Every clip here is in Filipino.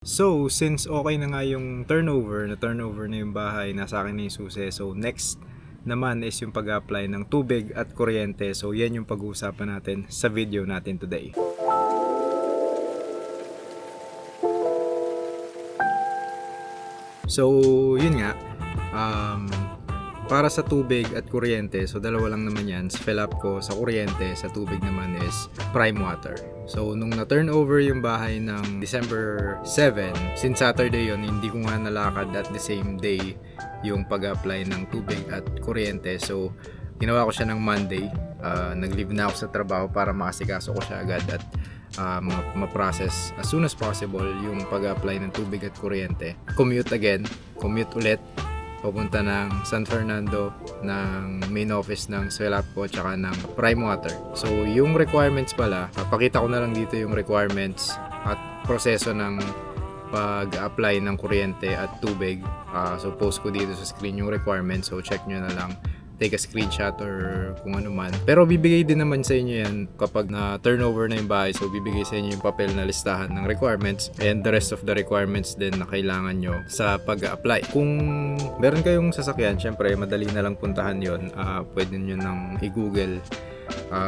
So, since okay na nga yung turnover na yung bahay, nasa akin na yung susi. So, next naman is yung pag-apply ng tubig at kuryente. So, yan yung pag-uusapan natin sa video natin today. So, yun nga. Para sa tubig at kuryente, so dalawa lang naman yan. Fill up ko sa kuryente, sa tubig naman is prime water. So, nung na-turn over yung bahay ng December 7, since Saturday yon, hindi ko nga nalakad at the same day yung pag-apply ng tubig at kuryente. So, ginawa ko siya ng Monday. Nag-leave na ako sa trabaho para makasikaso ko siya agad at ma-process as soon as possible yung pag-apply ng tubig at kuryente. Commute ulit papunta ng San Fernando, ng main office ng Swelapco tsaka ng Prime Water. So yung requirements pala, pakita ko na lang dito yung requirements at proseso ng pag-apply ng kuryente at tubig. So post ko dito sa screen yung requirements, so check nyo na lang, take a screenshot or kung ano man. Pero bibigay din naman sa inyo yan kapag na turnover na yung bahay. So bibigay sa inyo yung papel na listahan ng requirements and the rest of the requirements din na kailangan nyo sa pag-apply. Kung meron kayong sasakyan, syempre madali na lang puntahan yon. Pwede nyo nang i-google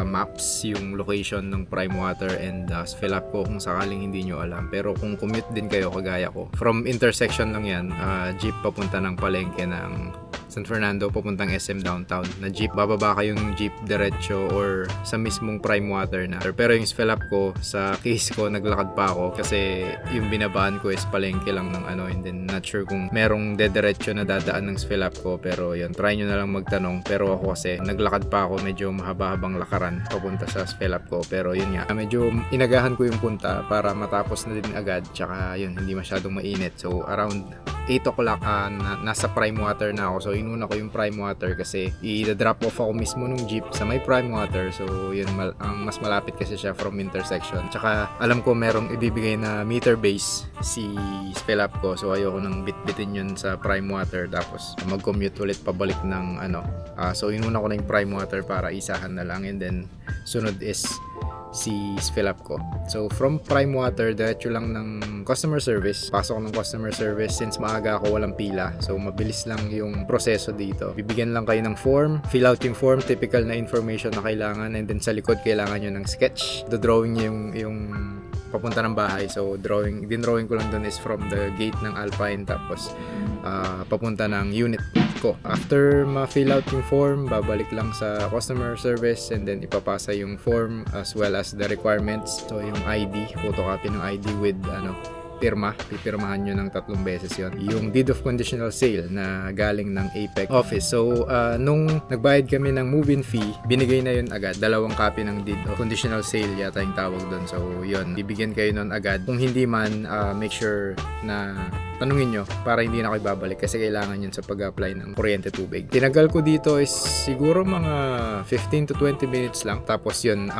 maps yung location ng Prime Water and fill up ko kung sakaling hindi nyo alam. Pero kung commute din kayo kagaya ko, from intersection lang yan, jeep papunta ng palengke ng San Fernando papuntang SM Downtown na jeep. Bababa kayong jeep diretso or sa mismong Prime Water na. Pero yung fill up ko, sa case ko, naglakad pa ako kasi yung binabaan ko is palengke lang ng and then not sure kung merong dediretso na dadaan ng fill up ko. Pero yun, try nyo na lang magtanong. Pero ako kasi naglakad pa ako, medyo mahaba-habang lakaran papunta sa fill up ko. Pero yun nga, medyo inagahan ko yung punta para matapos na din agad. Tsaka yun, hindi masyadong mainit. So around 8 o'clock nasa Prime Water na ako. So inuna ko yung Prime Water kasi i-drop off ako mismo nung jeep sa may Prime Water. So yun, ang mas malapit kasi siya from intersection. Tsaka alam ko merong ibibigay na meter base si fill up ko. So ayoko nang bitbitin yun sa Prime Water tapos mag-commute ulit pabalik ng so inuna ko na yung Prime Water para isahan na lang, and then sunod is si fill up ko. So from Prime Water, diretso lang ng customer service. Pasok ng customer service since maaga ako, walang pila. So mabilis lang yung proseso dito. Bibigyan lang kayo ng form, fill out yung form, typical na information na kailangan, and then sa likod kailangan nyo ng sketch. The-drawing yung papunta ng bahay. So drawing ko lang dun is from the gate ng Alpine tapos papunta ng unit ko. After ma-fill out yung form, babalik lang sa customer service and then ipapasa yung form as well as the requirements. So yung ID, photocopy ng ID with pirma, pipirmahan nyo ng 3 beses yon. Yung deed of conditional sale na galing ng APEC office. So nung nagbayad kami ng move-in fee, binigay na yun agad. 2 copy ng deed of conditional sale yata yung tawag doon. So yun, bibigyan kayo nun agad. Kung hindi man, make sure na tanungin nyo para hindi na kayo babalik kasi kailangan yun sa pag-apply ng kuryente tubig. Tinagal ko dito is siguro mga 15 to 20 minutes lang. Tapos yun,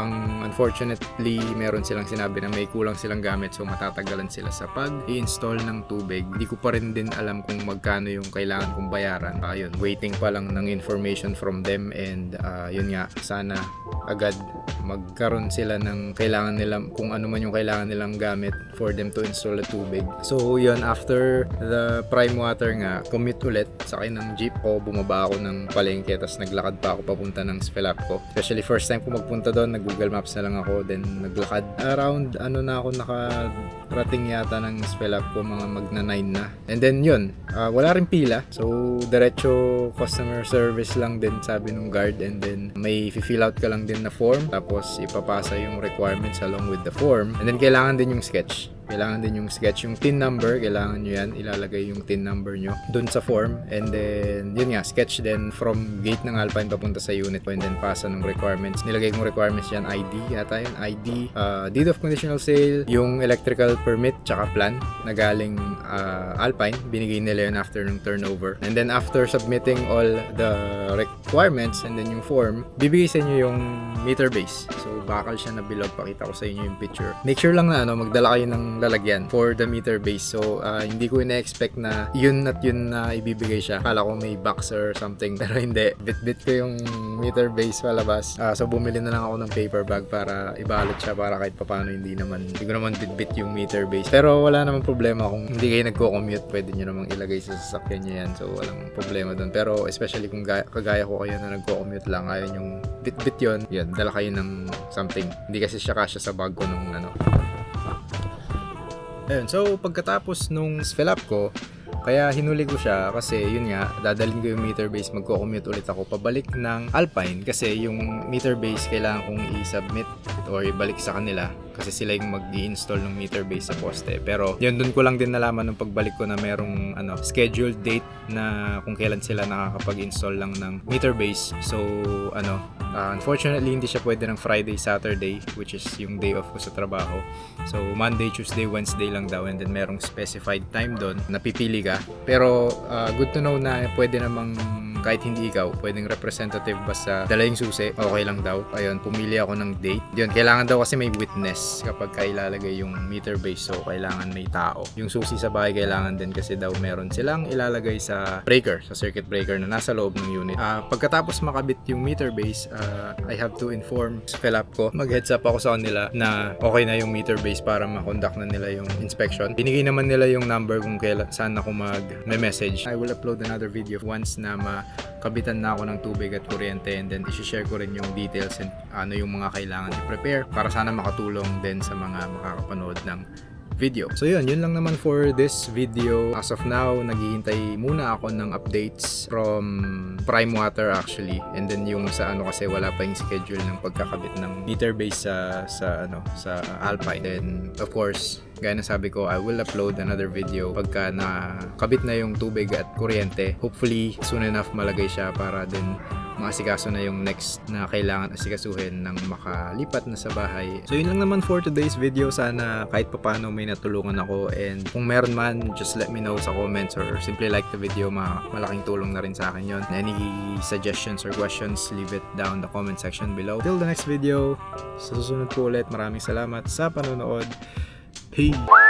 unfortunately meron silang sinabi na may kulang silang gamit, so matatagalan sila sa pag-i-install ng tubig. Hindi ko pa rin din alam kung magkano yung kailangan kong bayaran. Yun, waiting pa lang ng information from them, and yun nga, sana agad magkaroon sila ng kailangan nila, kung ano man yung kailangan nilang gamit for them to install the tubig. So yun, after the Prime Water nga, commute ulit, sakay ng jeep ko, bumaba ako ng palengke, tapos naglakad pa ako papunta ng Swelapco. Especially first time ko magpunta doon, nag-Google Maps na lang ako, then naglakad around na ako nakarating yata ng Swelapco, mga magna 9 na. And then yun, wala rin pila, so diretso customer service lang din, sabi ng guard, and then may fill out ka lang din na form, tapos ipapasa yung requirements along with the form, and then kailangan din yung sketch. Yung TIN number, kailangan nyo yan, ilalagay yung TIN number nyo dun sa form, and then yun nga, sketch din from gate ng Alpine papunta sa unit ko, and then pasa ng requirements. Nilagay kong requirements yan, ID yata yun, ID, deed of conditional sale, yung electrical permit, tsaka plan na galing Alpine, binigay nila yun after ng turnover. And then after submitting all the requirements and then yung form, bibigay sa inyo yung meter base. So bakal siya na bilog, pakita ko sa inyo yung picture. Make sure lang na magdala kayo ng lalagyan for the meter base. So, hindi ko ina-expect na yun at yun na ibibigay siya. Kala ko may box or something, pero hindi. Bit-bit ko yung meter base palabas. So, bumili na lang ako ng paper bag para ibalot siya para kahit papaano hindi ko naman bit-bit yung meter base. Pero wala namang problema kung hindi kayo nagko-commute, pwede nyo namang ilagay sa sasakyan nyo yan. So, walang problema dun. Pero especially kung kagaya ko kayo na nagko-commute lang, ayaw yung bit-bit yun, dala kayo ng something. Hindi kasi siya kasya sa bag ko nung Ayun, so pagkatapos nung fill up ko, kaya hinuli ko siya kasi yun nga, dadalhin ko yung meter base, magko-commute ulit ako pabalik ng Alpine kasi yung meter base kailangan kong i-submit or ibalik sa kanila kasi sila yung mag-i-install ng meter base sa poste. Pero yun, dun ko lang din nalaman nung pagbalik ko na merong scheduled date na kung kailan sila nakakapag-install lang ng meter base. So unfortunately hindi siya pwede ng Friday, Saturday, which is yung day off ko sa trabaho. So Monday, Tuesday, Wednesday lang daw, and then merong specified time doon na pipili ka. Pero good to know na pwede namang kahit hindi ikaw, pwedeng representative basta dala yung susi, okay lang daw. Ayun, pumili ako ng date. Yun, kailangan daw kasi may witness kapag ilalagay yung meter base, so kailangan may tao. Yung susi sa bahay kailangan din kasi daw meron silang ilalagay sa breaker, sa circuit breaker na nasa loob ng unit. Pagkatapos makabit yung meter base, I have to inform fill up ko. Mag-heads up ako sa kanila na okay na yung meter base para makonduct na nila yung inspection. Binigay naman nila yung number kung saan ako mag-message. I will upload another video once na kabitan na ako ng tubig at kuryente, and then i-share ko rin yung details and ano yung mga kailangan i-prepare para sana makatulong din sa mga makakapanood ng video. So yun lang naman for this video. As of now, naghihintay muna ako ng updates from Prime Water actually, and then yung sa kasi wala pa yung schedule ng pagkakabit ng meter base sa Alpine. Then of course, gaya na sabi ko, I will upload another video pagka nakabit na yung tubig at kuryente. Hopefully soon enough malagay siya para din maasikaso na yung next na kailangan asikasuhin ng makalipat na sa bahay. So yun lang naman for today's video. Sana kahit papano may natulungan ako, and kung meron man, just let me know sa comments or simply like the video. Malaking tulong na rin sa akin yun. Any suggestions or questions, leave it down the comment section below. Till the next video, sa susunod po ulit, maraming salamat sa panonood. Peace!